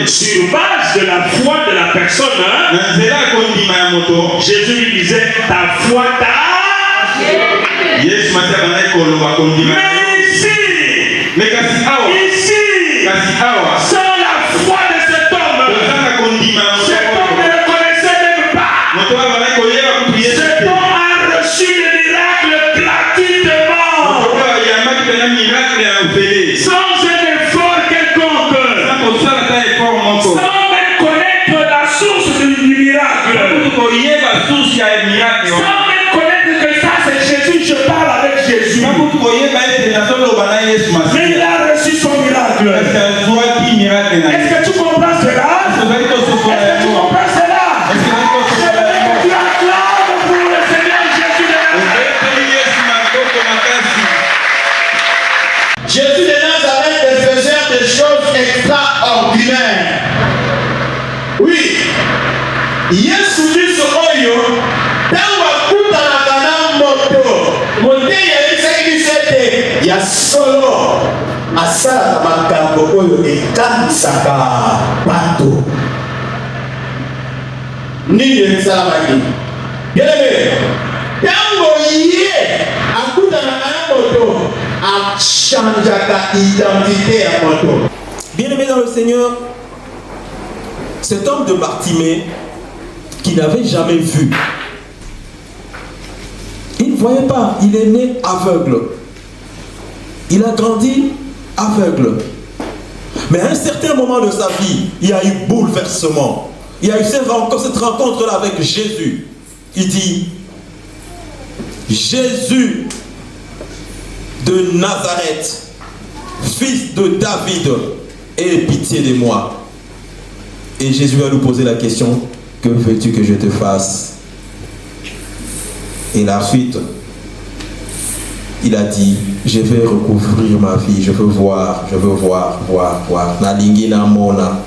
sur base de la foi de la personne, Jésus lui disait, ta foi t'a. Mais ici, sans la foi de cet homme ne reconnaissait même pas. Cet homme a reçu le miracle gratuitement. Sans un effort quelconque. Sans même connaître la source du miracle. Sans même connaître que ça c'est Jésus, je parle avec Jésus. Mais il a reçu son miracle. Est-ce que tu comprends cela? Est-ce que tu comprends cela? Tu acclames pour le Seigneur Jésus de Nazareth. Jésus de Nazareth faisait des choses extraordinaires. Oui. Yesu Kristo oyo tangu akutanaka na moto yayebisaki biso ete ya solo asalaka makambo oyo ekamisaka bato. Nini esalamaki? Bien-aimé, tango ye akutanaka na moto achangeaka identité ya moto. Bien-aimé dans le Seigneur, cet homme de Bartimée qui n'avait jamais vu, il ne voyait pas, il est né aveugle, il a grandi aveugle, mais à un certain moment de sa vie il y a eu bouleversement, il y a eu cette rencontre là avec Jésus. Il dit, Jésus de Nazareth, fils de David, aie pitié de moi. Et Jésus va nous poser la question, que veux-tu que je te fasse? Et la suite, il a dit, je vais recouvrir ma vie, je veux voir. Nalingi na mona.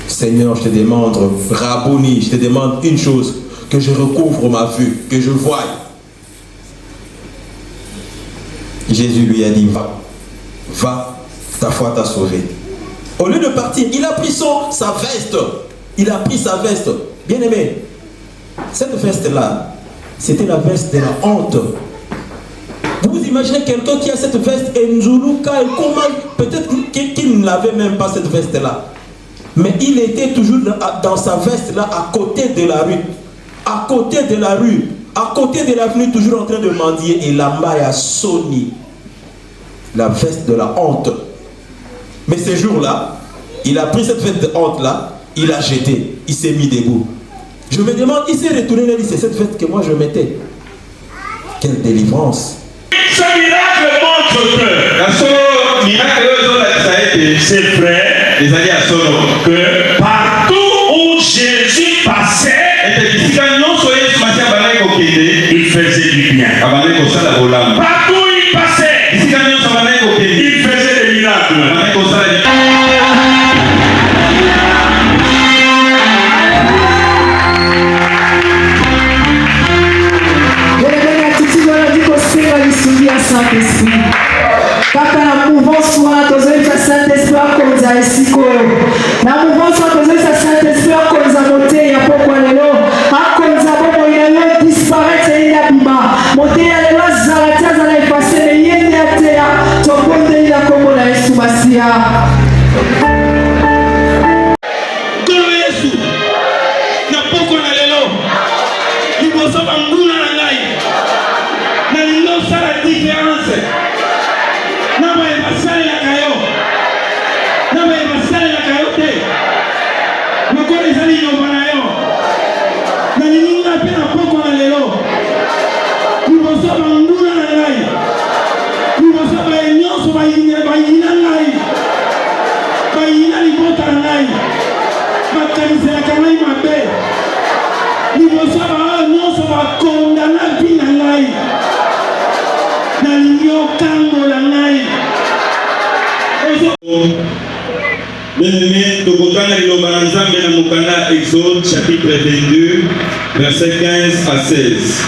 Seigneur, je te demande, Rabouni, je te demande une chose, que je recouvre ma vue, que je voie. Jésus lui a dit, va, ta foi t'a sauvé. Au lieu de partir, il a pris sa veste. Il a pris sa veste. Bien aimé, cette veste-là, c'était la veste de la honte. Vous imaginez quelqu'un qui a cette veste et Nzuluka et comment, peut-être qu'il ne l'avait même pas cette veste-là. Mais il était toujours dans sa veste-là à côté de la rue. À côté de la rue. À côté de l'avenue, toujours en train de mendier. Et la maille à Sony. La veste de la honte. Mais ce jour-là, il a pris cette veste de honte-là, il a jeté, il s'est mis debout. Je me demande, il s'est retourné, il a dit, c'est cette veste que moi je mettais. Quelle délivrance. Ce miracle montre que c'est vrai que partout où Jésus passait, il faisait du bien. Partout où il passait, il faisait des miracles. Saint-Esprit. Kaka na mouvance wana tozoyebisa Saint-Esprit akonza esika oyo. Na mouvance wana tozoyebisa Saint-Esprit akonza moteya pokwa lelo. Akonza bomoi na yo disparaître ye ya bima. Moteya lelo azala te azala efase me ye nde ateya. Tobondeli na kombo na Yesu Masiya. Kolo Yesu na pokwa na lelo. Liboso banguna na ngai. Na lindo sala différence. Nama ebasale la kayo. Nama ebasale la kayo te. Makole zali nyomba na yo. Na lininga pe na poko na lelo. Liboso banguna na ngai. Liboso ba nyonso ba yina ngai. Ba yina libota na ngai. Makanisa ya kanai mabe. Liboso ba nyonso ba kondana pi na ngai. Bien-aimé, Tokotana Liloba Nzambe na Mokanda, Exode chapitre 22, verset 15 à 16.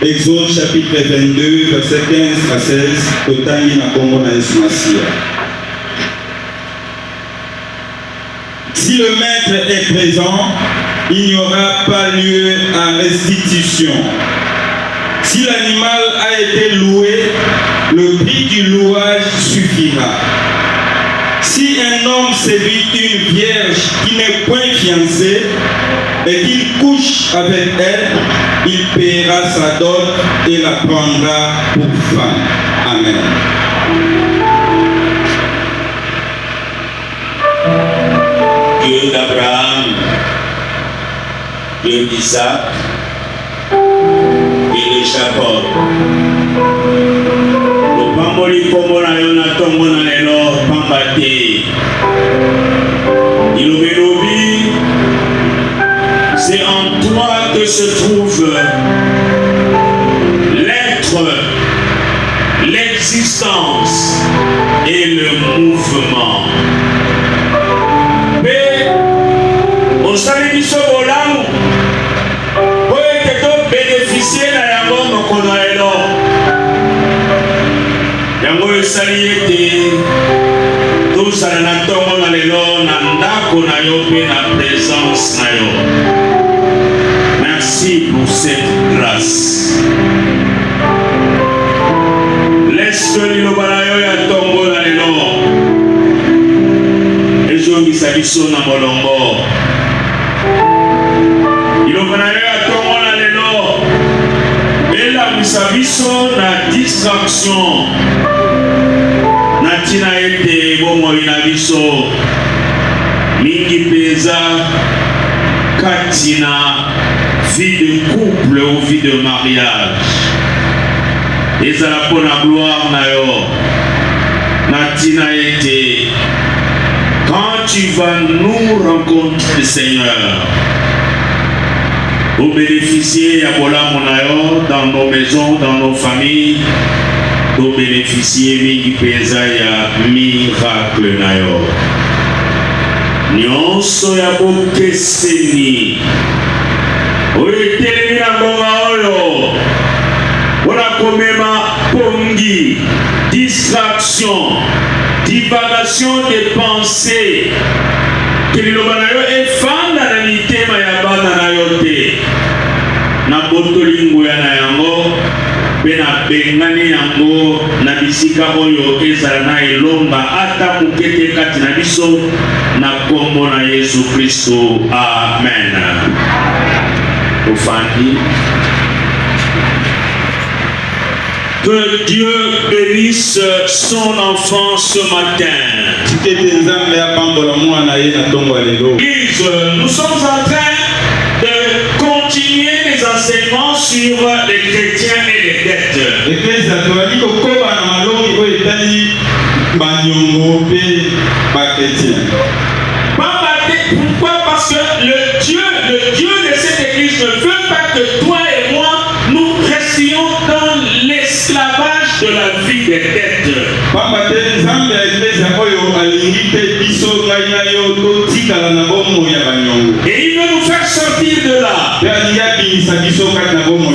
Exode chapitre 22, verset 15 à 16. Totani na Kongo na Yesu Masiya. Si le maître est présent, il n'y aura pas lieu à restitution. Si l'animal a été loué, le prix du louage suffira. Si un homme séduit une vierge qui n'est point fiancée et qu'il couche avec elle, il paiera sa dot et la prendra pour femme. Amen. Dieu d'Abraham, Dieu d'Isaac et de Jacob. Lopamboli komona yona tongona lelo pambate. Ilobelobi, c'est en toi que se trouve l'être, l'existence et le mouvement. Osali biso bolamu po ete tobénéficie na yango mokolo lelo. Yango esali ete tozala na ntongo na lelo na ndako na yo mpe na présence na yo. Merci pour cette grâce. Laisse liloba na yo ya ntongo na lelo ezongisa biso na molongo. Biso na distraction na tina ete bomoi na biso mingi peza kati na vie de couple ou vie de mariage ezala pona gloire na yo na tina ete quand tu vas nous rencontrer Seigneur pour bénéficier à Bola Monayo dans nos maisons, dans nos familles, pour bénéficier mingi pesa ya miracle nayo. Nyonso ya bokeseni. Oyetelemi na mbonga oyo. Wana komema pongi, distraction, divagation des pensées. Kililoba nayo efanda na mitema ya bana nayo te. Na botolingo ya na yango pe na bengani yango na bisika oyo ezala na elonga ata mokete kati na biso na kombo na Yesu Kristo. Amen. Ofandi. Que Dieu bénisse son enfant ce matin. Nous sommes en train de continuer les enseignements sur les chrétiens et les dettes. Pourquoi? Parce que le Dieu de cette église ne veut pas que toi et moi nous restions dans l'esclavage de la vie des dettes. Et il veut nous faire sortir de là.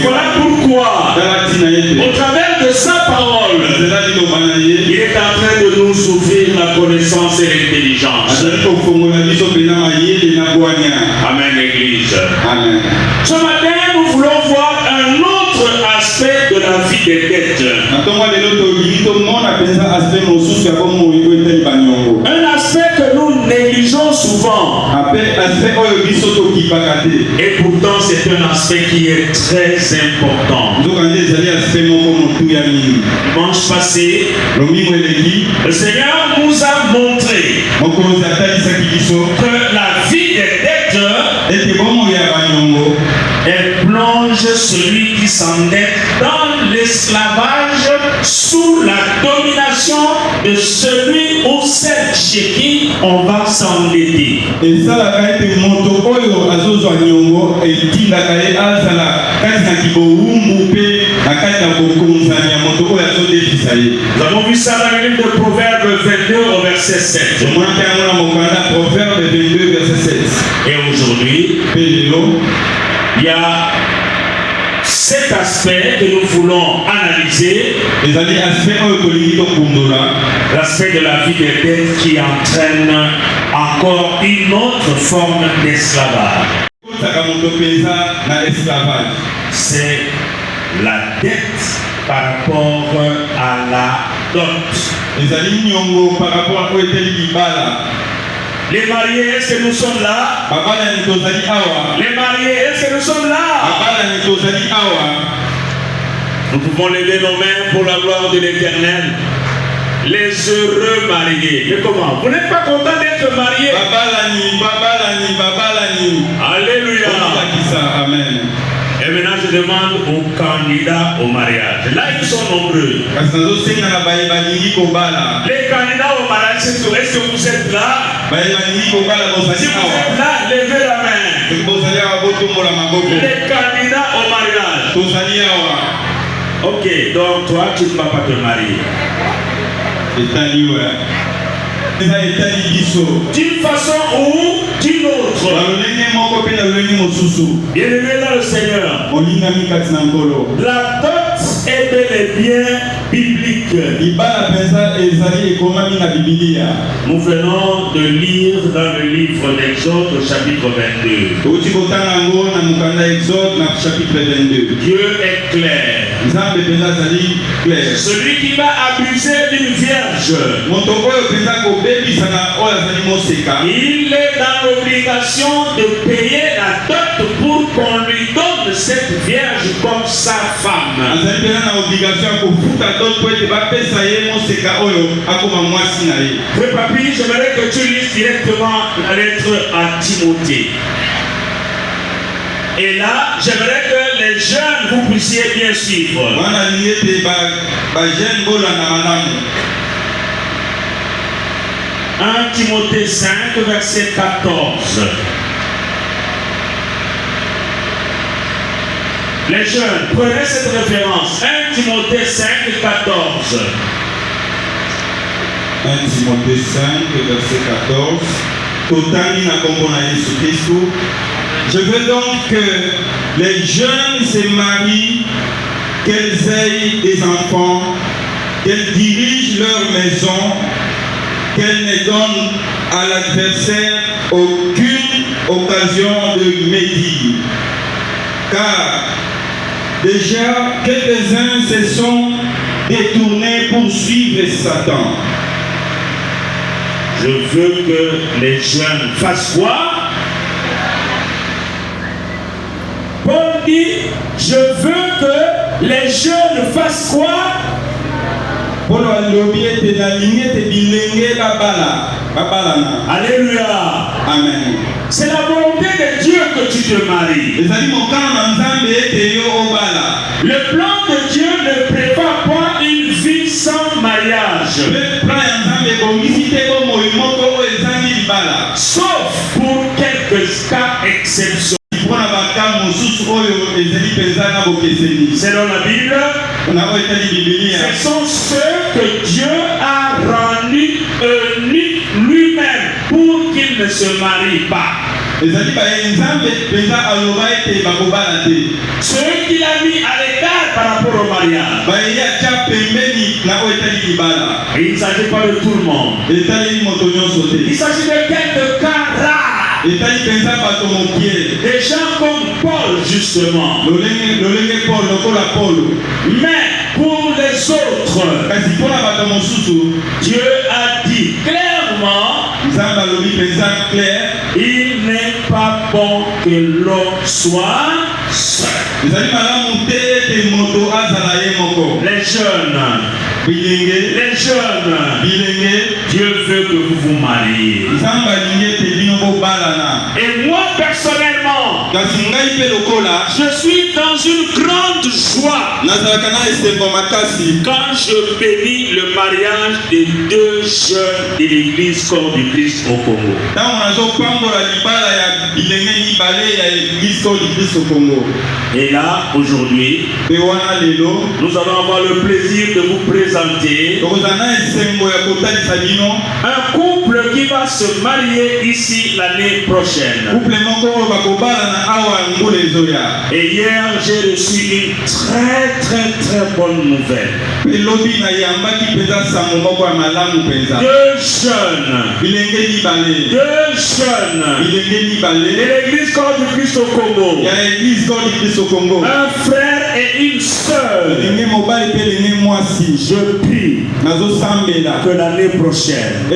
Voilà pourquoi, au travers de sa parole, il est en train de nous ouvrir la connaissance et l'intelligence. Amen, Église. Amen. Ce matin, nous voulons voir un autre aspect de la vie des dettes. Un aspect que nous négligeons souvent. Et pourtant, c'est un aspect qui est très important. Dimanche passé, le Seigneur nous a montré que la vie des dettes, elle plonge celui qui s'endette dans l'esclavage sous la domination de celui ou celle chez qui on va s'endetter. Et ça, nous avons vu ça dans le livre de Proverbes 22 au verset 7. Et aujourd'hui, il y a cet aspect que nous voulons analyser, l'aspect de la vie des dettes qui entraîne encore une autre forme d'esclavage. C'est la dette par rapport à la dot. Les mariés, est-ce que nous sommes là? Les mariés, est-ce que nous sommes là? Nous pouvons lever nos mains pour la gloire de l'Éternel. Les heureux mariés. Mais comment? Vous n'êtes pas content d'être marié? Alléluia. Amen. Et maintenant je demande aux candidats au mariage. Là ils sont nombreux. Les candidats au mariage, est-ce que vous êtes là? Si vous êtes là, levez la main. Les candidats au mariage. Ok, donc toi tu ne vas pas te marier. D'une façon ou d'une autre. Bien-aimé dans le Seigneur, la dot est bel et bien biblique. Nous venons de lire dans le livre d'Exode au chapitre 22. Dieu est clair. Celui qui va abuser d'une vierge, il est dans l'obligation de payer la dot pour qu'on lui donne cette vierge comme sa femme. Frère Papi, j'aimerais que tu lises directement la lettre à Timothée. Et là, j'aimerais que les jeunes vous puissiez bien suivre. 1 Timothée 5, verset 14. Les jeunes, prenez cette référence. 1 Timothée 5, 14. 1 Timothée 5, verset 14. Je veux donc que les jeunes se marient, qu'elles aient des enfants, qu'elles dirigent leur maison, qu'elles ne donnent à l'adversaire aucune occasion de médire. Car déjà quelques-uns se sont détournés pour suivre Satan. Je veux que les jeunes fassent quoi? Paul dit, je veux que les jeunes fassent quoi? Alléluia. Amen. C'est la volonté de Dieu que tu te maries. Le plan de Dieu ne prévoit pas une vie sans mariage. Sauf pour quelques cas exceptionnels. Selon la Bible, ce sont ceux que Dieu a rendus unis lui-même pour qu'ils ne se marient pas. Ceux qu'il a mis à l'écart par rapport au mariage. Et il ne s'agit pas de tout le monde. Il s'agit de quelques cas rares. Des gens comme Paul justement. Mais pour les autres, Dieu a dit clairement, il n'est pas bon que l'homme soit seul. Les jeunes, Dieu veut que vous vous mariez. Et moi personnellement, je suis dans une grande joie quand je bénis le mariage des deux jeunes de l'église corps du Christ au Congo. Et là, aujourd'hui, nous allons avoir le plaisir de vous présenter un couple qui qui va se marier ici l'année prochaine. Et hier, j'ai reçu une très bonne nouvelle. 2 jeunes de l'église Corps du Christ au Congo, un frère et une sœur. Je prie que l'année prochaine,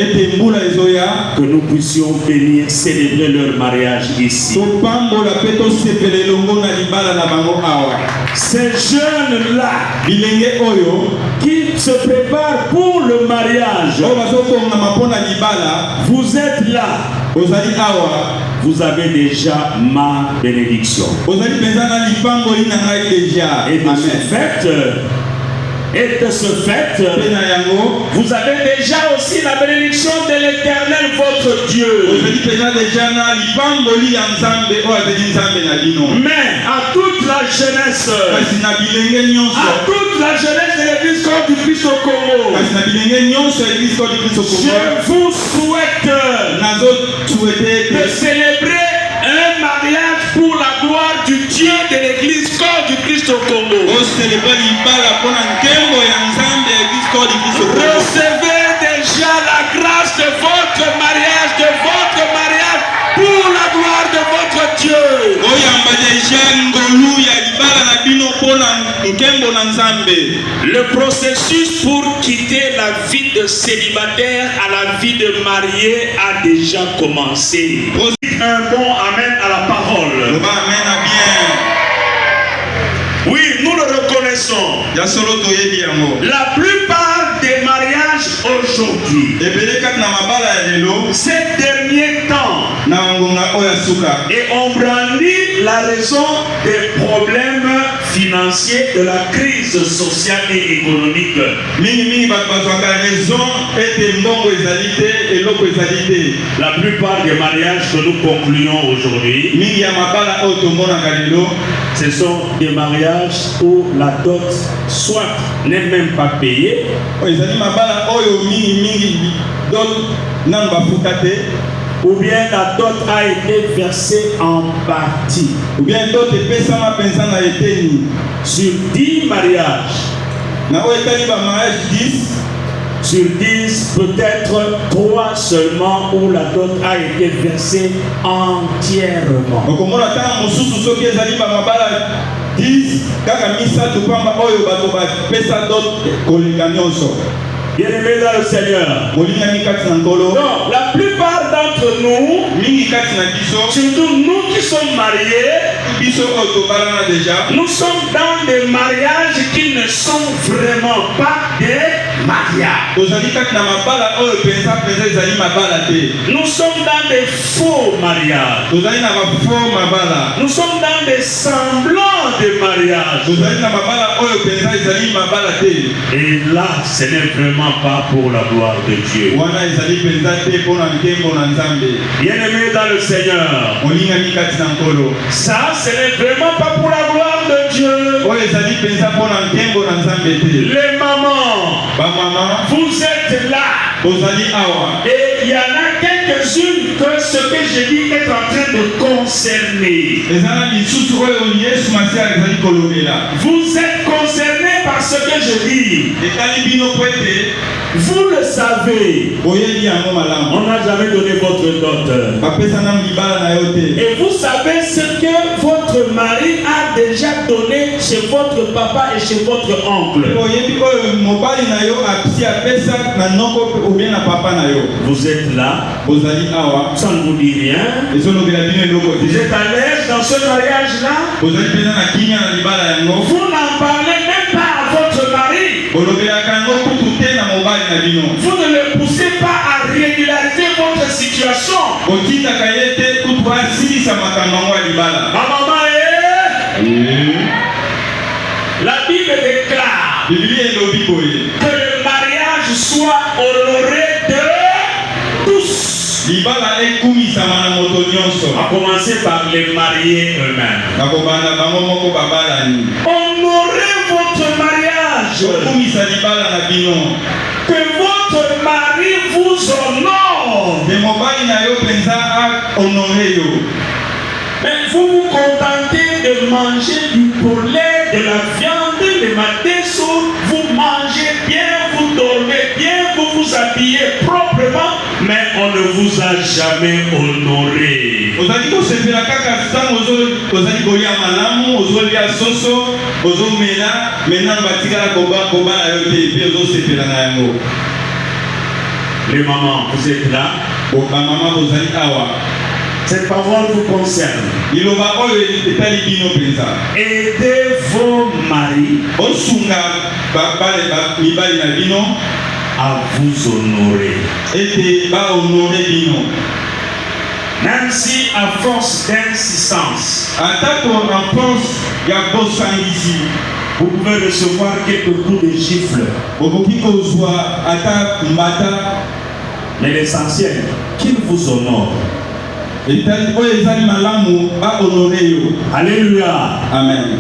que nous puissions venir célébrer leur mariage ici. Ces jeunes-là qui se préparent pour le mariage, vous êtes là. Vous avez déjà ma bénédiction. Et de ce fait, vous avez déjà aussi la bénédiction de l'Éternel, votre Dieu. Mais à toute la jeunesse, de l'église Corps du Christ au Congo, je vous souhaite de célébrer un mariage pour la gloire du Dieu de l'église Corps du Christ au Congo. Recevez déjà la grâce de votre mariage, pour la gloire de votre Dieu. Le processus pour quitter la vie de célibataire à la vie de marié a déjà commencé. Un bon amen à la parole. Oui, nous le reconnaissons. La plupart des mariages aujourd'hui, ces derniers temps, et on brandit la raison des problèmes financiers de la crise sociale et économique. La plupart des mariages que nous concluons aujourd'hui, ce sont des mariages où la dot soit n'est même pas payée, ou bien la dot a été versée en partie. Sur 10 mariages, sur 10, peut-être 3 seulement où la dot a été versée entièrement. Bien-aimés dans le Seigneur. Non, la plupart d'entre nous, surtout nous qui sommes mariés, nous sommes dans des mariages qui ne sont vraiment pas des mariages. Nous sommes dans des faux mariages. Nous sommes dans des semblants de mariages. Et là, ce n'est vraiment pas pour la gloire de Dieu. Bien-aimés dans le Seigneur, ça, ce n'est vraiment pas pour la gloire de Dieu. Les mamans, vous êtes là. Et il y en a quelques-unes que ce que je dis est en train de concerner. Vous êtes concernés par ce que je dis. Vous le savez. On n'a jamais donné votre dot. Et vous savez ce que votre mari a déjà donné chez votre papa et chez votre oncle. Vous êtes là. Ça ne vous dit rien. Vous êtes à l'aise dans ce mariage-là. Vous n'en parlez même pas à votre mari. Vous ne le poussez pas à régulariser votre situation. Ma maman la Bible déclare que le mariage soit honoré de tous. A commencer par les mariés eux-mêmes. Honorez votre mariage. Que votre mari vous honore. Mais vous vous contentez de manger du poulet, de la viande, le matin soir, vous mangez bien, vous dormez bien, vous vous habillez proprement, mais on ne vous a jamais honoré. Les mamans, vous êtes là? Cette parole vous concerne. Aidez vos maris à vous honorer. Même si à force d'insistance, vous pouvez recevoir quelques coups de gifle. Mais l'essentiel, qu'il vous honore. Alléluia. Amen.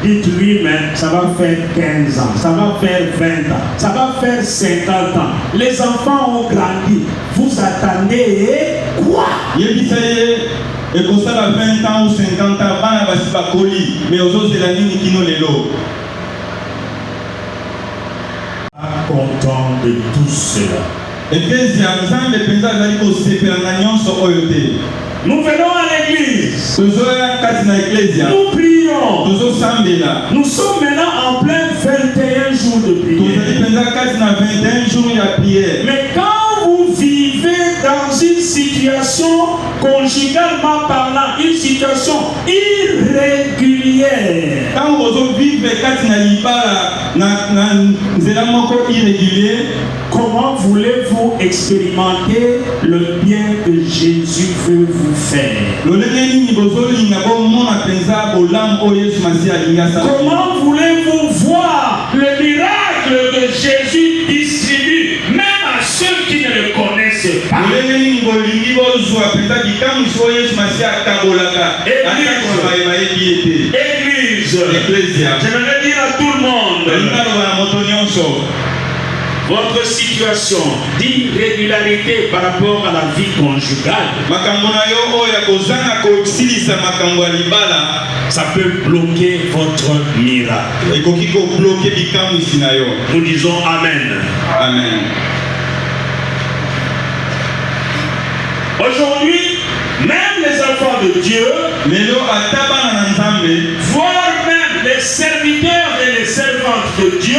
Dites-lui, mais ça va faire 15 ans, ça va faire 20 ans, ça va faire 50 ans. Les enfants ont grandi. Vous attendez quoi? Et pour ça, 20 ans ou 50 ans, mais aux autres, c'est la ligne qui nous les lots. Pas content de tout cela. Nous venons à l'église. Nous prions. Nous sommes maintenant en plein 21 jours de prière. Mais quand vous vivez dans une situation conjugalement parlant, une situation irrégulière, comment voulez-vous expérimenter le bien que Jésus veut vous faire? Comment voulez-vous voir le miracle que Jésus distribue même à ceux qui ne le connaissent pas? Église, j'aimerais dire à tout le monde, votre situation d'irrégularité par rapport à la vie conjugale, ça peut bloquer votre miracle. Nous disons Amen. Amen. Aujourd'hui, même les enfants de Dieu, voire même les serviteurs et les servantes de Dieu,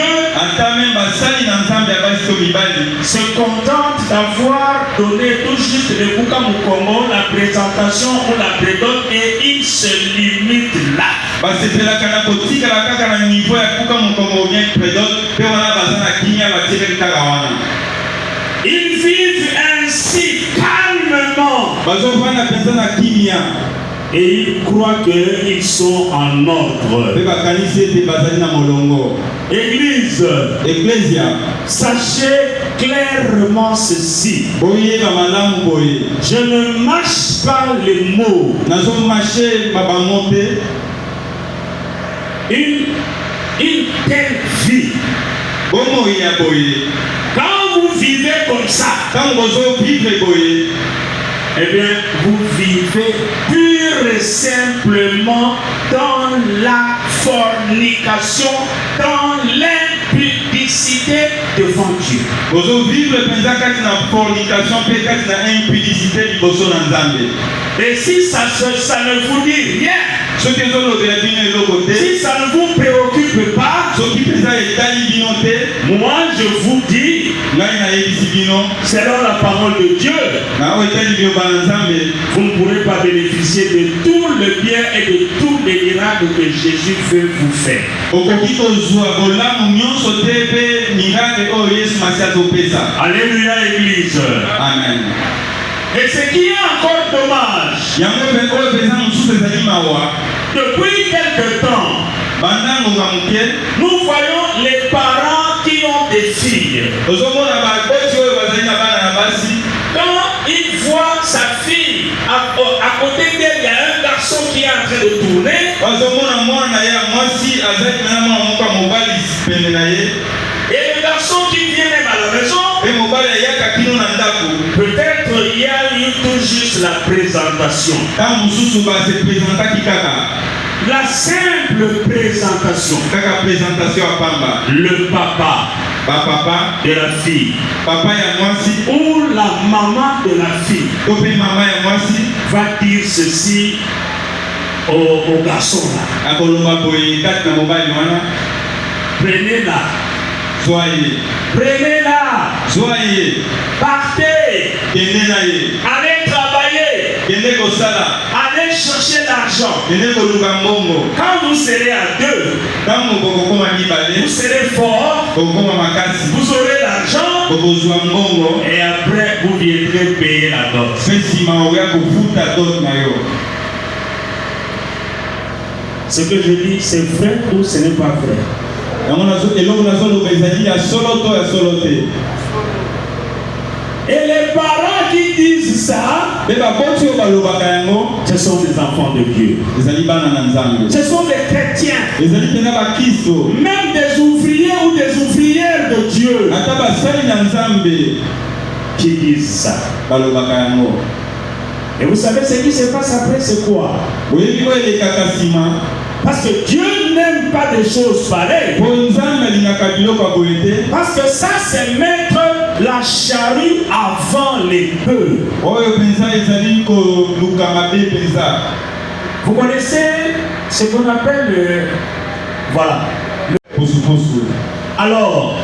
se contentent d'avoir donné tout juste le Bukamukongo, la présentation ou la prédote, et ils se limitent là. Ils vivent ainsi calmement et ils croient qu'ils sont en ordre. Église, sachez clairement ceci. Je ne mâche pas les mots. Une telle vie, quand vous vivez comme ça, eh bien, vous vivez pur et simplement dans la fornication, dans l'impudicité devant Dieu. Et si ça ne vous dit rien, si ça ne vous préoccupe pas, moi je vous dis, selon la parole de Dieu, vous ne pourrez pas bénéficier de tout le bien et de tous les miracles que Jésus veut vous faire. Alléluia, Église. Amen. Et ce qui est encore dommage, depuis quelque temps, nous voyons les parents qui ont des filles. Quand ils voient sa fille, à côté d'elle, il y a un garçon qui est en train de tourner. Et le garçon qui vient même à la maison, la présentation. La simple présentation. Le papa de la fille ou la maman de la fille va dire ceci au garçon là. Prenez-la. Prenez-la. Partez. Allez travailler. Allez chercher l'argent. Quand vous serez à deux, vous serez fort. Vous aurez l'argent. Et après, vous viendrez payer la dot. Ce que je dis, c'est vrai ou ce n'est pas vrai? Et les parents qui disent ça, ce sont des enfants de Dieu. Ce sont des chrétiens. Même des ouvriers ou des ouvrières de Dieu qui disent ça. Et vous savez ce qui se passe après, c'est quoi? Parce que Dieu n'aime pas des choses pareilles. Parce que ça, c'est mettre la charrue avant les bœufs. Vous connaissez ce qu'on appelle le... Voilà. Alors,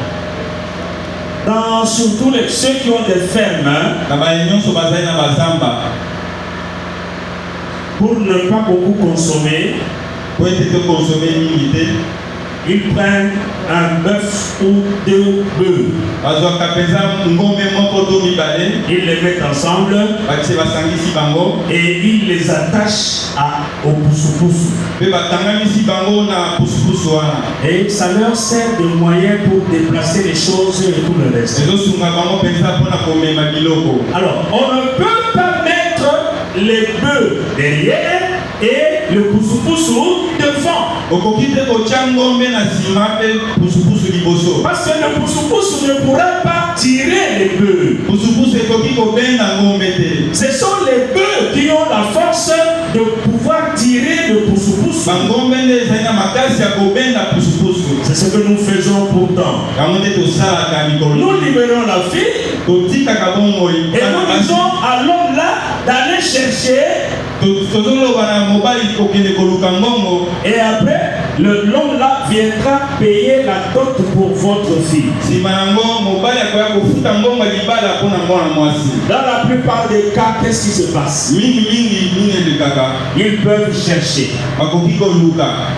dans surtout ceux qui ont des fermes, pour ne pas beaucoup consommer, ils prennent un bœuf ou deux bœufs. Ils les mettent ensemble et ils les attachent au poussou-poussou. Et ça leur sert de moyen pour déplacer les choses et tout le reste. Alors, on ne peut pas mettre les bœufs derrière et le poussou-poussou devant. Parce que le poussou-poussou ne pourra pas tirer les bœufs. Ce sont les bœufs qui ont la force de pouvoir tirer le poussou-poussou. C'est ce que nous faisons pourtant. Nous libérons la fille et nous disons à l'homme là d'aller chercher. Et après, l'homme là viendra payer la dot pour votre fille. Dans la plupart des cas, qu'est-ce qui se passe? Ils peuvent chercher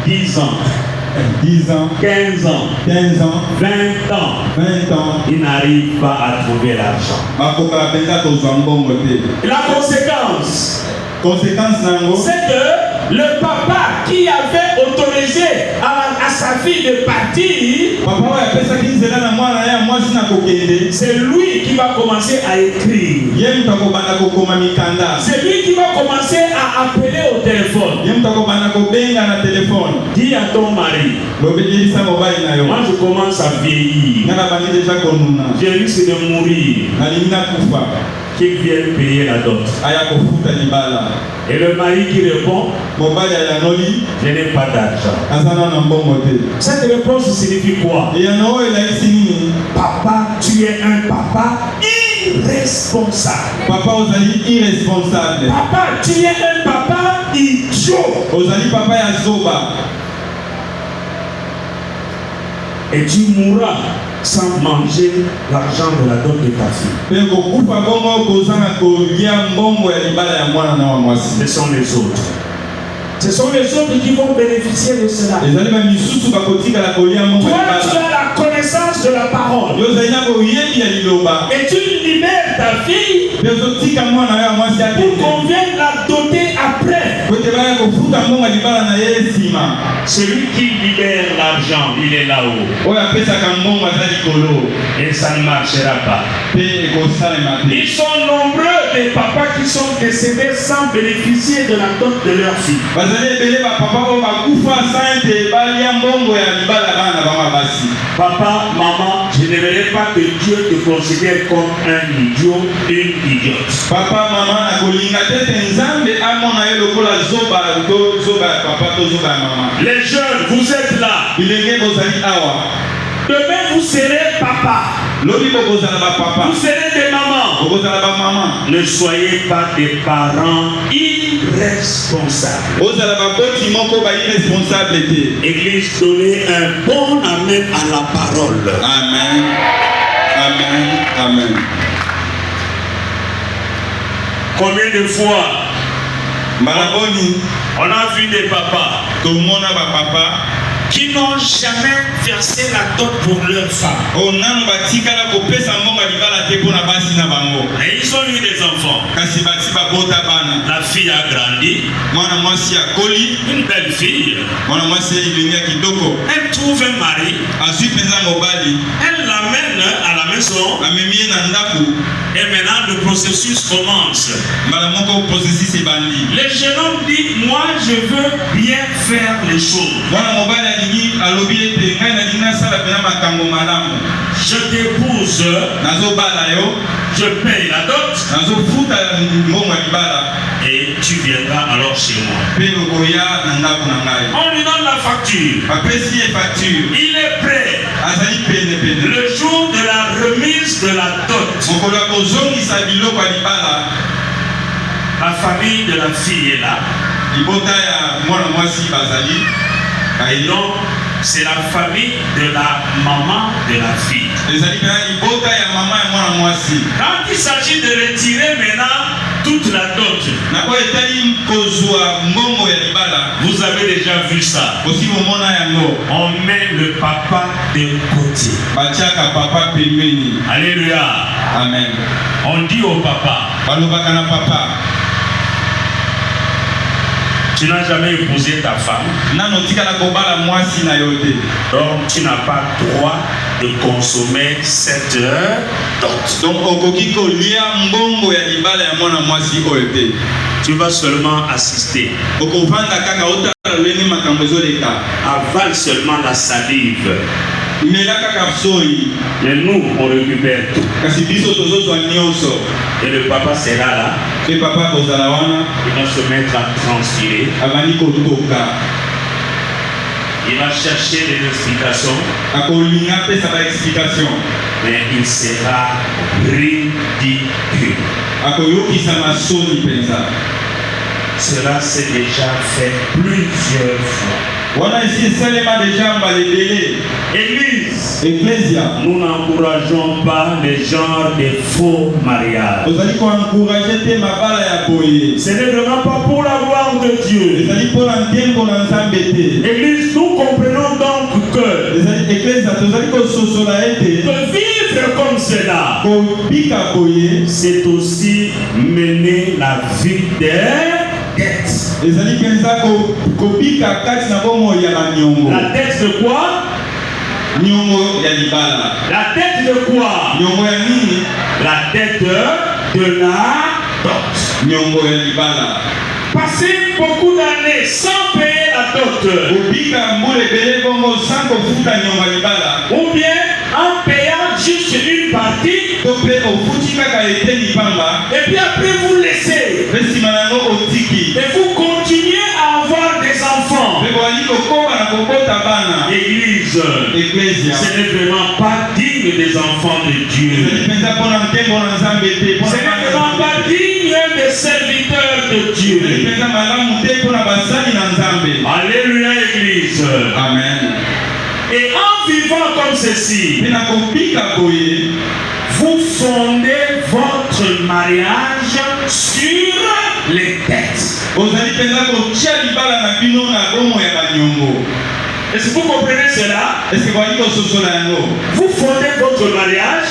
10 ans, 15 ans, 20 ans, ils n'arrivent pas à trouver l'argent. La conséquence, c'est que le papa qui avait autorisé à sa fille de partir, c'est lui qui va commencer à écrire. C'est lui qui va commencer à appeler au téléphone. Dis à ton mari, moi je commence à vieillir, je risque de mourir, qu'il vienne payer la dot. Et le mari qui répond, je n'ai pas d'argent. Cette réponse signifie quoi? Papa, tu es un papa irresponsable. Papa, tu es un papa idiot. Et tu mourras sans manger l'argent de la dot de ta fille. Ce sont les autres. Ce sont les autres qui vont bénéficier de cela. Toi, tu as la connaissance de la parole. Et tu libères ta fille pour qu'on vienne la doter après. Celui qui libère l'argent, il est là-haut. Et ça ne marchera pas. Ils sont nombreux les papas qui sont décédés sans bénéficier de la dot de leur fille. Papa, maman, je n'aimerais pas que Dieu te considère comme un idiot, une idiote. Papa, maman, Les jeunes, vous êtes là. Demain, vous serez papa. Vous serez des mamans. Ne soyez pas des parents irresponsables. Église, donnez un bon amen à la parole. Amen. Amen. Amen. Combien de fois on a vu des papas qui n'ont jamais versé la dot pour leur femme. Et ils ont eu des enfants. La fille a grandi. Une belle fille. Elle trouve un mari. Elle l'amène à la maison. Et maintenant le processus commence. Le jeune homme dit, moi je veux bien faire les choses. Je t'épouse, je paye la dot et tu viendras alors chez moi. On lui donne la facture. Il est prêt. Le jour de la remise de la dot, la famille de la fille est là. Et donc, c'est la famille de la maman de la fille. Quand il s'agit de retirer maintenant toute la dot, vous avez déjà vu ça. On met le papa de côté. Alléluia. Amen. On dit au papa, tu n'as jamais épousé ta femme. Donc tu n'as pas droit de consommer cette dot. Tu vas seulement assister. Avale seulement la salive. Mais nous, on récupère tout. Et le papa sera là. Il va se mettre à transpirer. Il va chercher des explications. Mais il sera ridicule. Cela s'est déjà fait plusieurs fois. Église, nous n'encourageons pas les genres de faux mariages. Ce n'est vraiment pas pour la gloire de Dieu. Église, nous comprenons donc que vivre comme cela, c'est aussi mener la vie des dettes. La dette de quoi? La dette de quoi? La dette de la dot. Passer beaucoup d'années sans payer la dot. Ou bien en payant juste une partie. Et puis après vous laissez. Et vous continuez à avoir des enfants. Église, ce n'est vraiment pas digne des enfants de Dieu. Ce n'est vraiment pas digne des serviteurs de Dieu. Alléluia, Église. Amen. Et en vivant comme ceci, vous fondez votre mariage sur les dettes. Est-ce que vous comprenez cela? Vous fondez votre mariage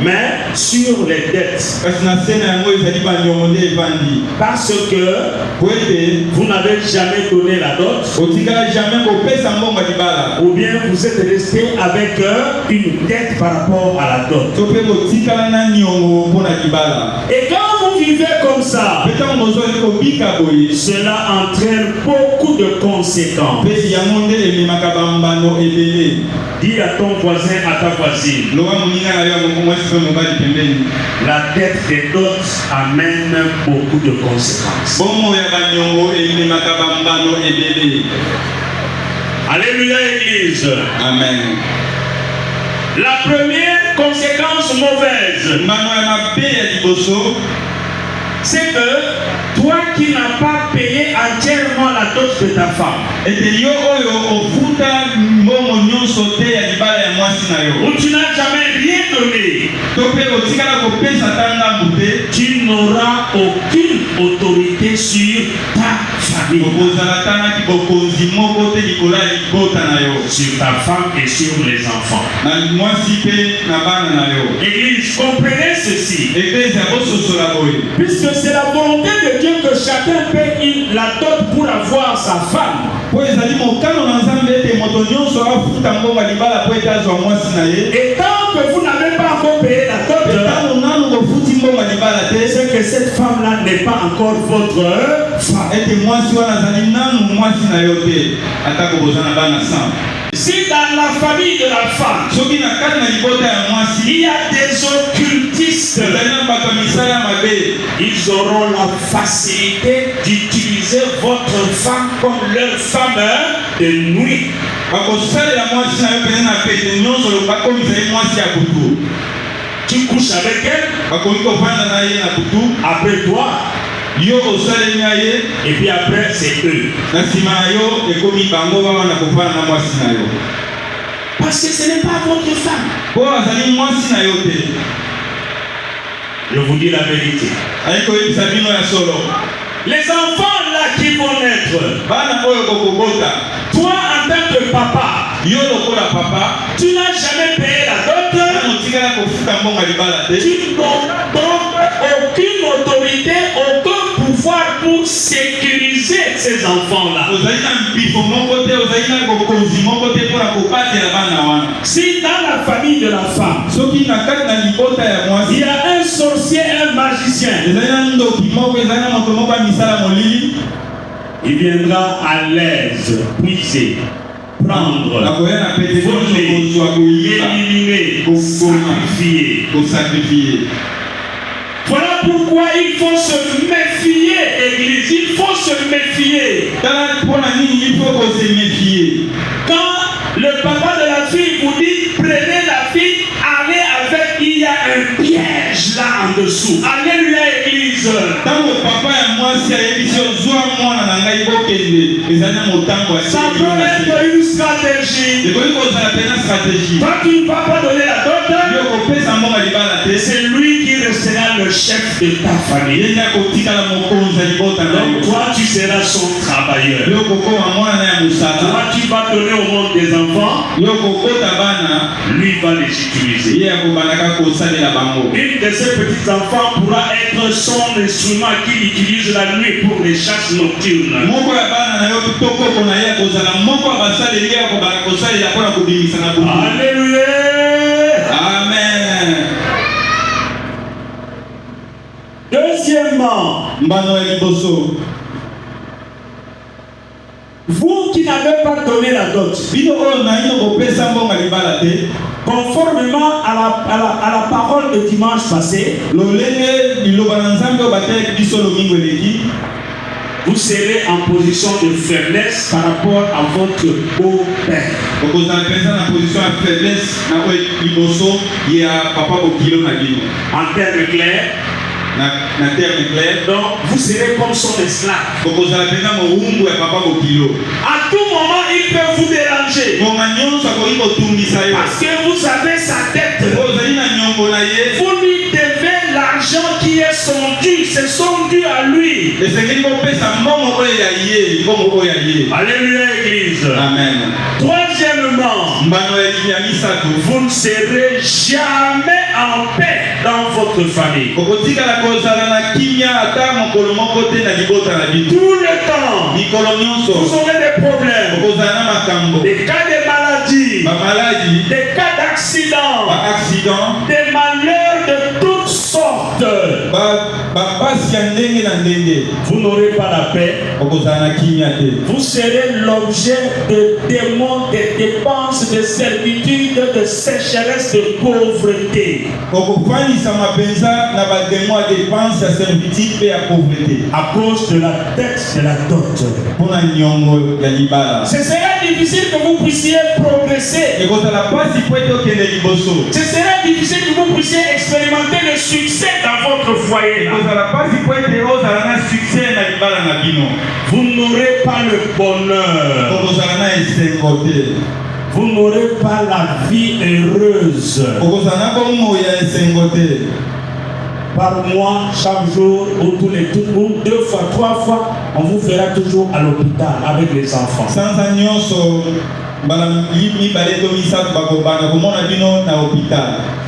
mais sur les dettes. Parce que vous n'avez jamais donné la dot, ou bien vous êtes resté avec une dette par rapport à la dot. Et quand vous vivez comme ça, cela entraîne beaucoup de conséquences. Dis à ton voisin, à ta voisine, la dette des dots amène beaucoup de conséquences. Alléluia, Église. Amen. La première conséquence mauvaise, c'est que toi qui n'as pas payé entièrement la dot de ta femme, ou tu n'as jamais rien donné, tu n'auras aucune autorité sur ta famille, sur ta femme et sur les enfants. Église, comprenez ceci. Puisque c'est la volonté de Dieu que chacun paye la dot pour avoir sa femme. Et tant que vous n'avez pas encore payé la dot, c'est que cette femme-là n'est pas encore votre femme. Si dans la famille de la femme, il y a des occultistes, ils auront la facilité d'utiliser votre femme comme leur femme de nuit. Tu couches avec elle, après toi, et puis après c'est eux. Parce que ce n'est pas votre femme. Je vous dis la vérité. Les enfants là qui vont naître, toi en tant que papa, tu n'as jamais payé la dot. Tu n'as aucune autorité, aucun pouvoir pour sécuriser ces enfants-là. Si dans la famille de la femme, il y a un sorcier, un magicien, il viendra à l'aise, puiser, prendre, voler, éliminer, sacrifier. Voilà pourquoi il faut se méfier, Église. Il faut se méfier. Quand le papa de la fille vous dit prenez la fille, allez avec, il y a un piège là en dessous. Alléluia, Église. Ça peut être une stratégie. Quand tu ne vas pas donner la dot, c'est lui qui restera le chef de ta famille. Donc toi tu seras son travailleur. Toi tu vas donner au monde des enfants, lui va les utiliser. Une de ces petits enfants pourra être son instrument qu'il utilise la nuit pour les chasses nocturnes. Alléluia. Amen. Deuxièmement, vous qui n'avez pas donné la dot, conformément à la parole de dimanche passé, vous serez en position de faiblesse par rapport à votre beau-père. En termes clairs, donc vous serez comme son esclave. À tout moment il peut vous déranger parce que vous avez sa tête. Vous lui devez l'argent qui est son dû. C'est son dû à lui. Alléluia, Église. Amen. Troisièmement, temps, vous ne serez jamais en paix dans votre famille. Tout le temps, vous aurez des problèmes, des cas de maladie, des cas d'accident, des malheurs de toutes sortes. Vous n'aurez pas la paix. Vous serez l'objet de démons, de dépenses, de servitude, de sécheresse, de pauvreté. À cause de la dette de la dot. Ce sera difficile que vous puissiez progresser. Ce sera difficile que vous puissiez expérimenter le succès dans votre foyer. Vous n'aurez pas le bonheur. Vous n'aurez pas la vie heureuse. Par mois, chaque jour, ou tous les ou 2 fois, 3 fois, on vous verra toujours à l'hôpital avec les enfants.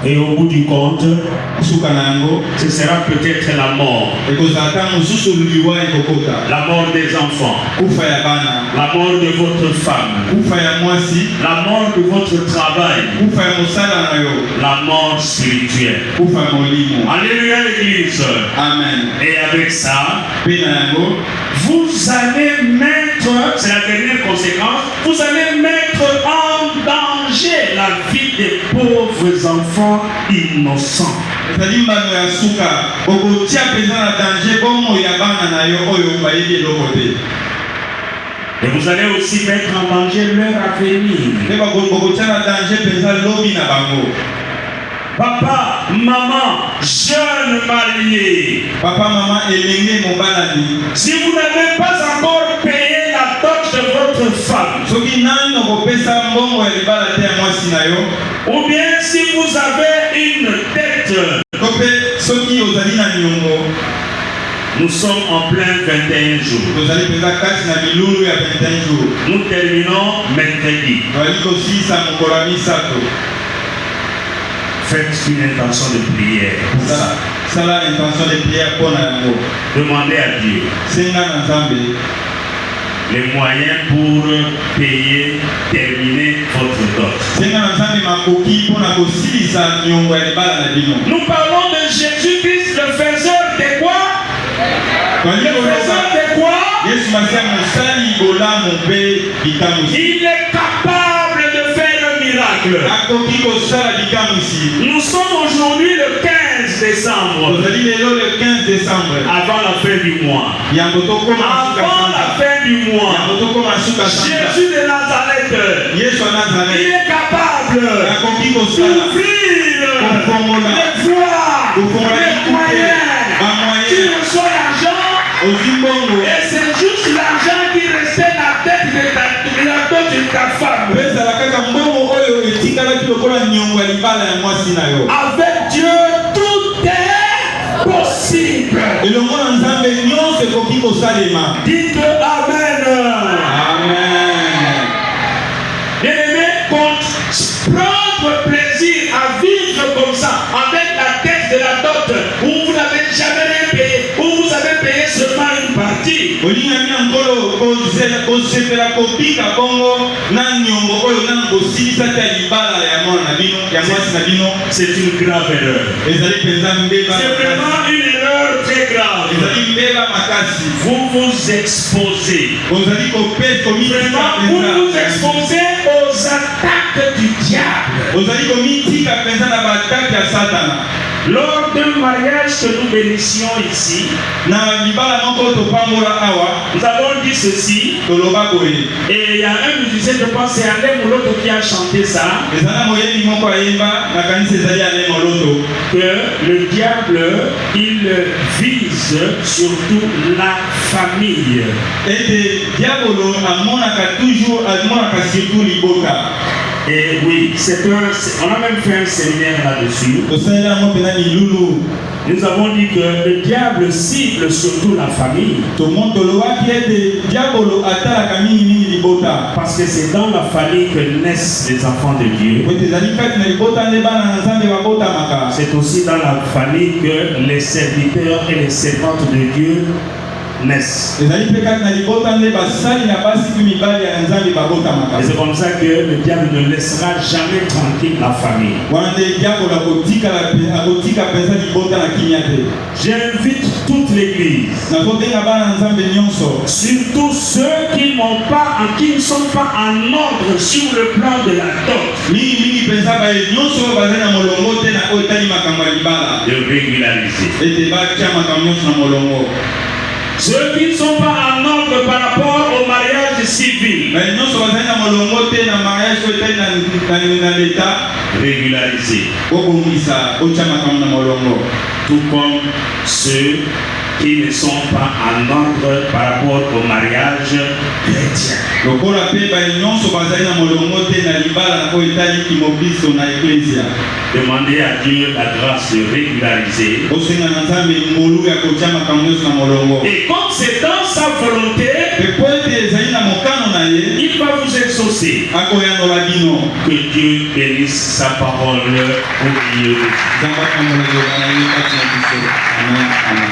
Et au bout du compte, ce sera peut-être la mort. La mort des enfants. La mort de votre femme. La mort de votre travail. La mort spirituelle. Alléluia l'église. Amen. Et avec ça, vous allez mettre, c'est la dernière conséquence, vous allez mettre en danger la vie des pauvres enfants innocents. Et vous allez aussi mettre en danger leur avenir. Papa, maman, jeune marié. Papa, maman, si vous n'avez pas encore payé la dot de votre femme, ou bien si vous avez une dette, nous sommes en plein 21 jours. Nous terminons mercredi. Faites une intention de prière. Demandez à Dieu les moyens pour payer, terminer votre dot. Nous parlons de Jésus-Christ, le faiseur de quoi? Le faiseur de quoi? Il est capable de faire un miracle. Nous sommes aujourd'hui le 15 décembre. Avant la fin du mois. Avant la fin du mois. Jésus de Nazareth. Il est capable d'ouvrir les voies, les moyens. Tu reçois l'argent. Et c'est juste l'argent qui restait la tête de ta femme. Avec Dieu, tout est possible. Dites Amen. Bien-aimé, prendre plaisir à vivre comme ça, avec la tête de la dot, où vous n'avez jamais rien payé, où vous avez payé seulement une partie. C'est une grave erreur. C'est vraiment une erreur très grave. Vous vous exposez. Vraiment, vous vous exposez aux attaques du diable. Lors d'un mariage que nous bénissions ici, nous avons dit ceci. Et il y a un musicien, je pense, c'est Alain Moloto qui a chanté ça. Que le diable, il vise surtout la famille. Et oui, on a même fait un séminaire là-dessus. Nous avons dit que le diable cible surtout la famille. Parce que c'est dans la famille que naissent les enfants de Dieu. C'est aussi dans la famille que les serviteurs et les servantes de Dieu naissent. Et c'est comme ça que le diable ne laissera jamais tranquille la famille. J'invite toute l'église, surtout ceux qui ne sont pas en ordre sur le plan de la dot, de régulariser. Ceux qui ne sont pas en ordre par rapport au mariage civil, régulariser. Tout comme ceux qui ne sont pas en ordre par rapport au mariage chrétien. Demandez à Dieu la grâce de régulariser. Et comme c'est dans sa volonté, il va vous exaucer. Que Dieu bénisse sa parole au milieu de vous. Amen. Amen.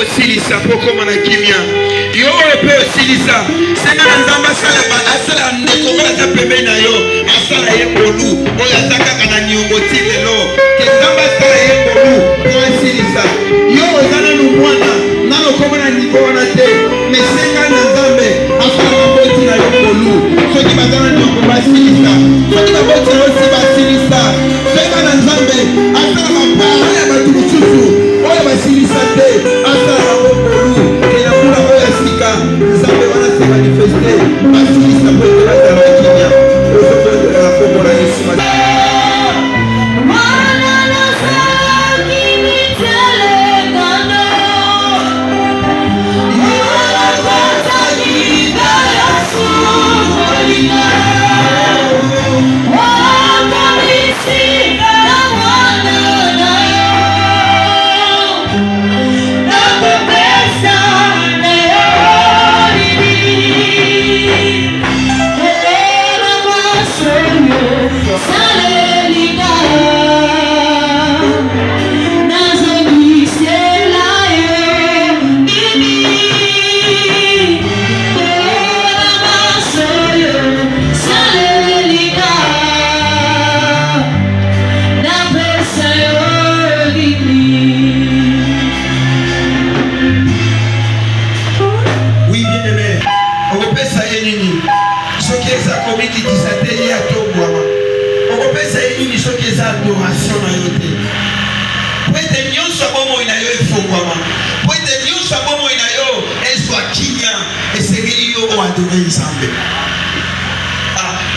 osilisa poko mana kimia yo oyo pe osilisa senga na nzamba asala ndeko oyo aza pembe na yo asala ye ngolu oyo aza kaka na niongo ti lelo ke nzamba asala ye ngolu po asilisa yo oza nanu mwana nano koma na nivo wana te me senga na nzambe asala maboti na yo ngolu soki baza na niongo basilisa soki baboti na yo si basilisa senga na nzambe asala mapara ya bato mosusu oyo basilisa te asala bango ngolu ke na mbula oyo ya sika nzambe wana se manifeste basilisa po ete bazala bakinya ozotolela kombo na yesu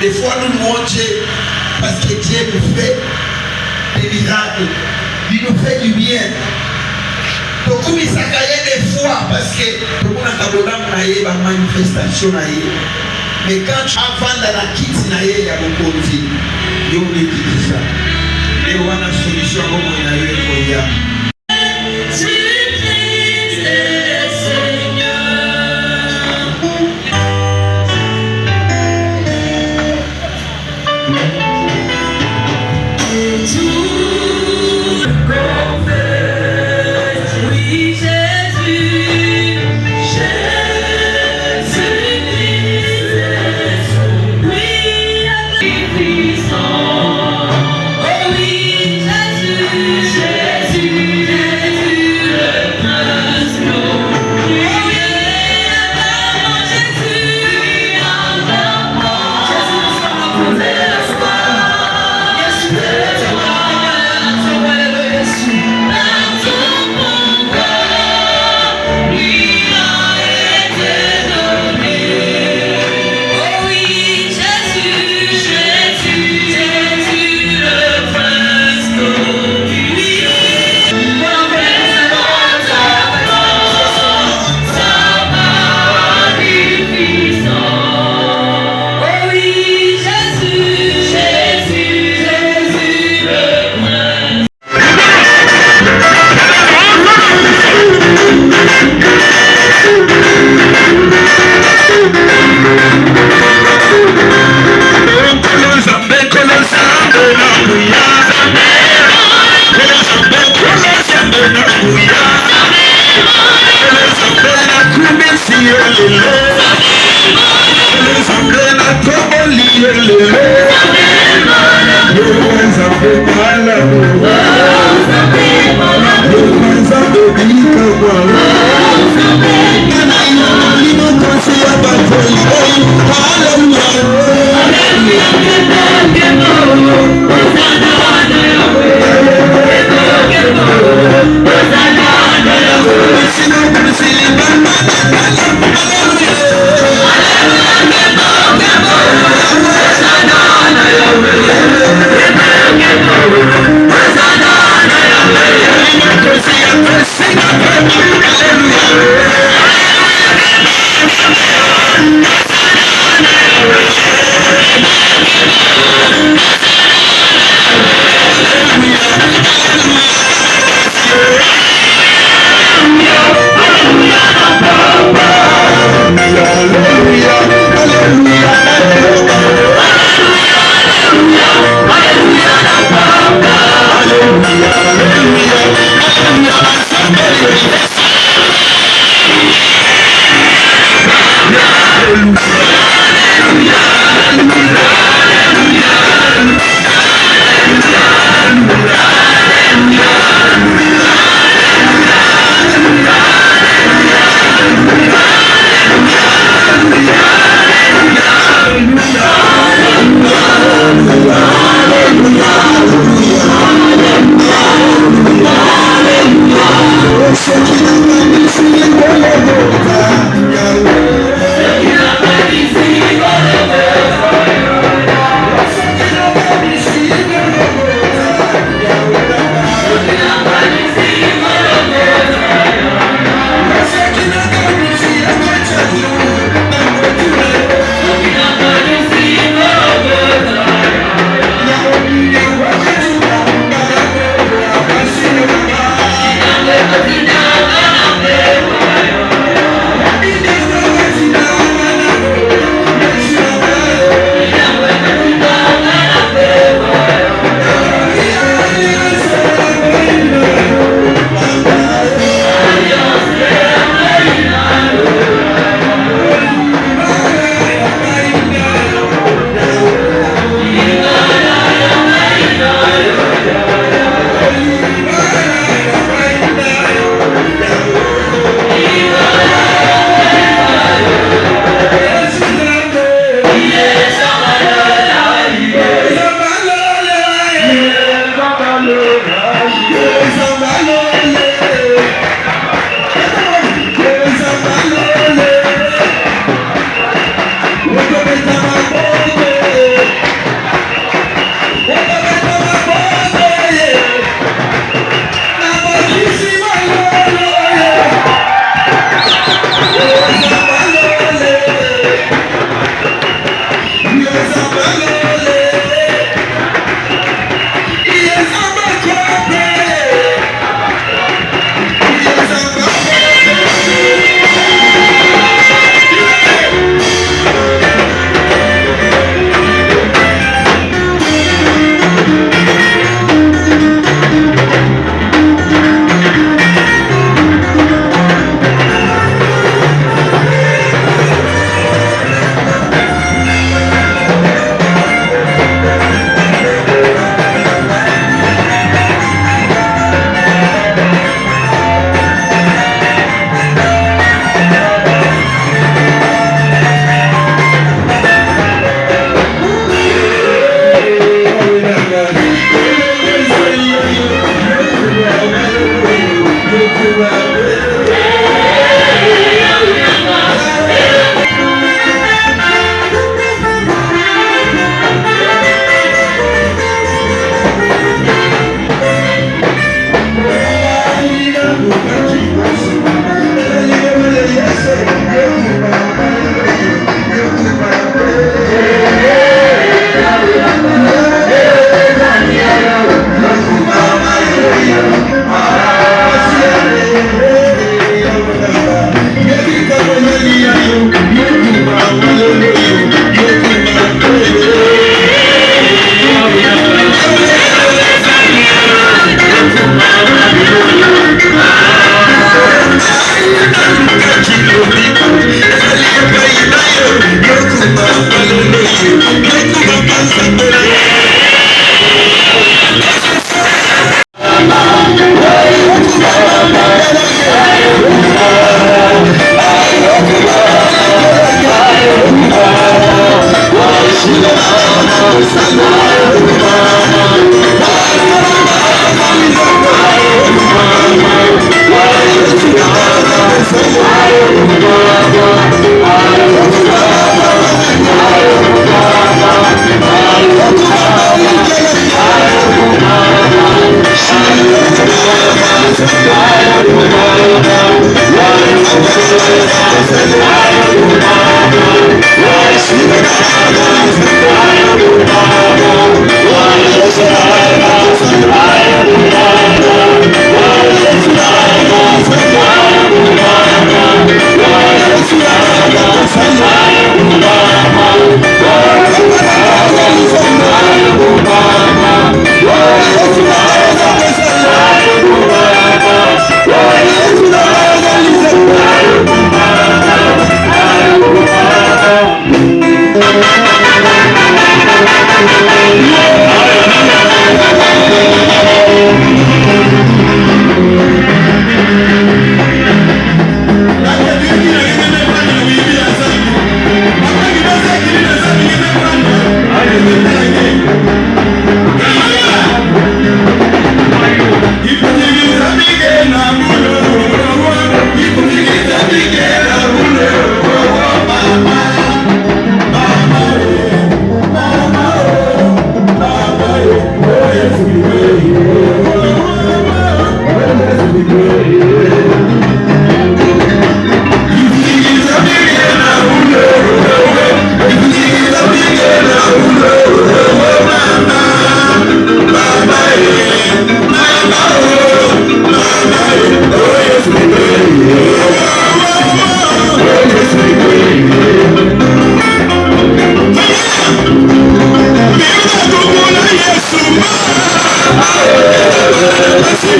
des fois nous louons Dieu parce que Dieu nous fait des miracles, il nous fait du bien. Donc comme il s'accroît des fois parce que tout le monde a une manifestation. Mais quand tu avances dans la quitte, il y a beaucoup de choses. Il y a beaucoup de choses. Et on a une solution à il y a. Hallelujah.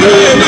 Hey!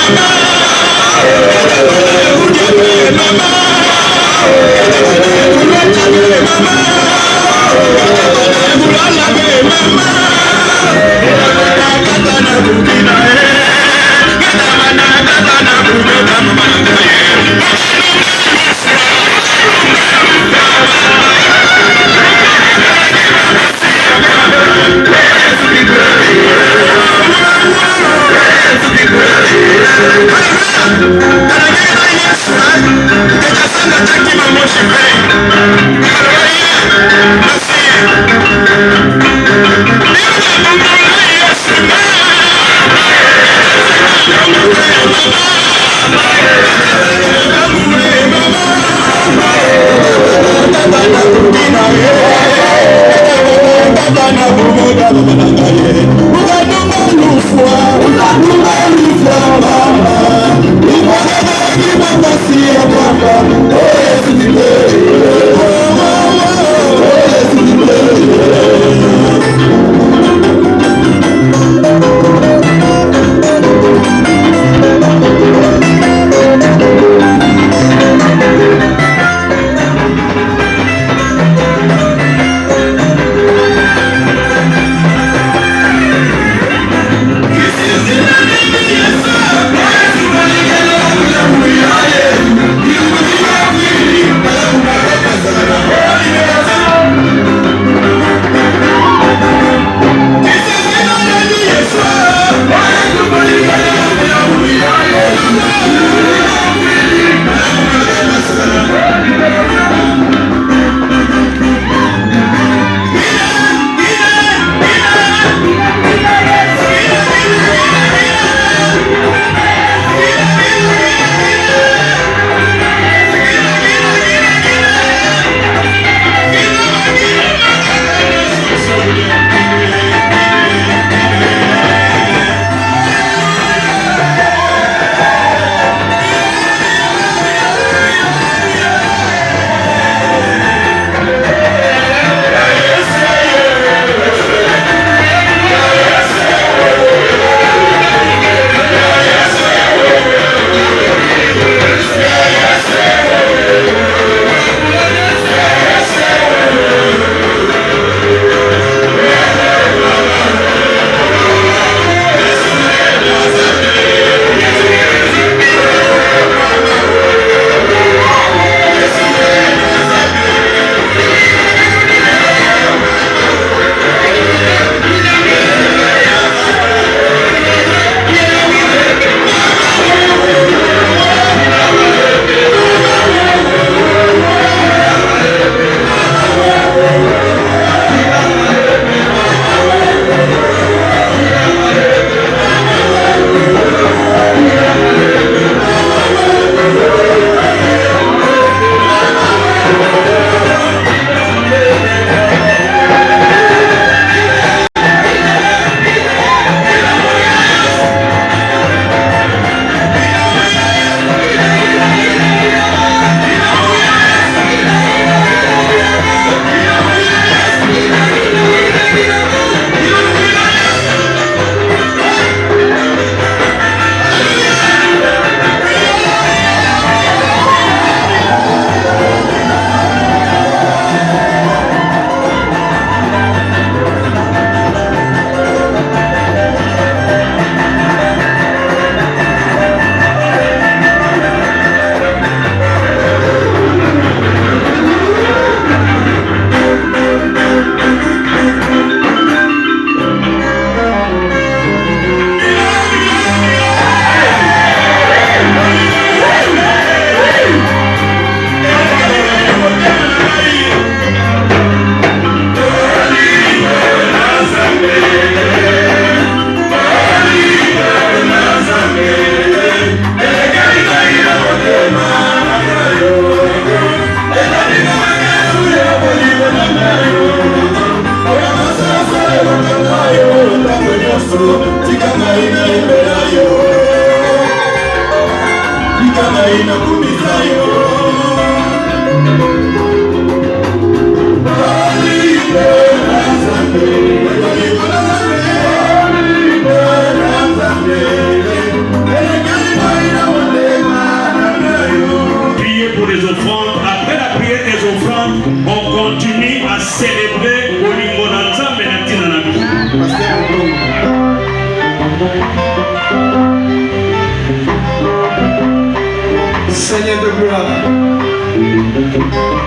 Seigneur de gloire,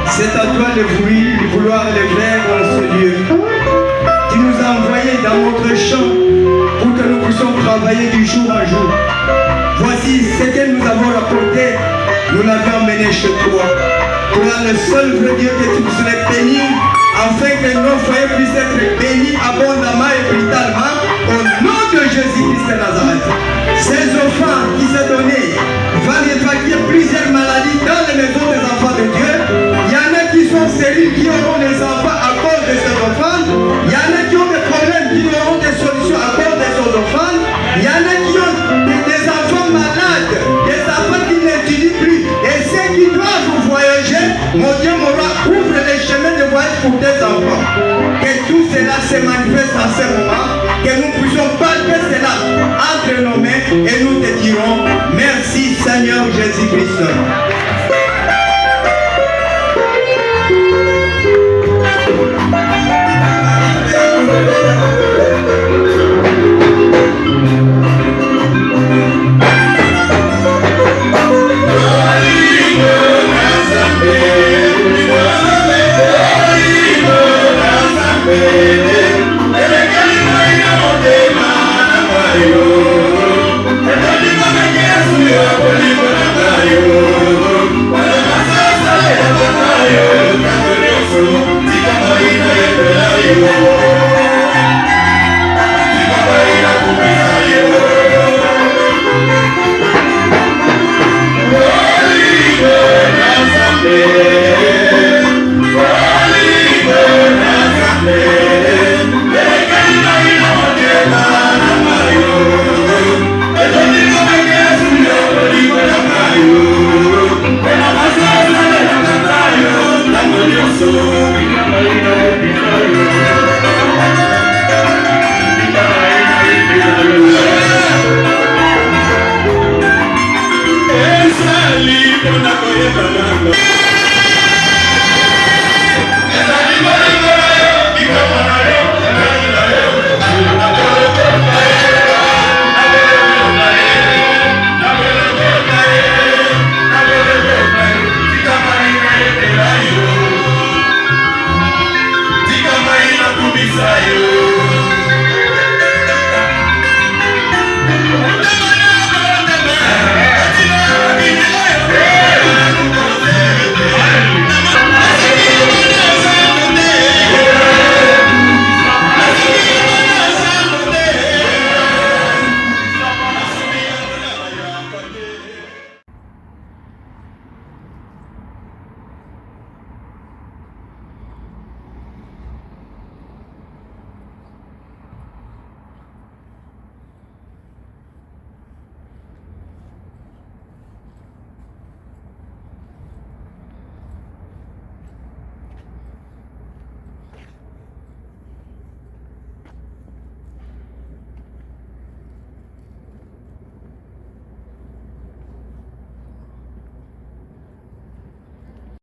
c'est à toi le vouloir, le faire dans ce lieu. Tu nous as envoyés dans notre champ pour que nous puissions travailler du jour à jour. Voici ce que nous avons rapporté, nous l'avons emmené chez toi. Toi, le seul vrai Dieu que tu nous serais béni, afin que nos foyers puissent être bénis abondamment et brutalement, au nom de Jésus-Christ de Nazareth. Ces offrandes qui s'est donné va évacuer plusieurs maladies dans les maisons des enfants de Dieu. Il y en a qui sont stériles, qui auront des enfants à cause de ces offrandes. Il y en a qui ont des problèmes, qui auront des solutions à cause de ces offrandes. Il y en a qui ont des enfants malades, des enfants qui n'étudient plus. Et ceux qui doivent voyager, mon Dieu, mon roi, ouvre les chemins de voyage pour tes enfants. Que tout cela se manifeste en ce moment, que nous puissions palper cela entre nos mains et nous te dirons merci Seigneur Jésus-Christ. Esa libro na koyeba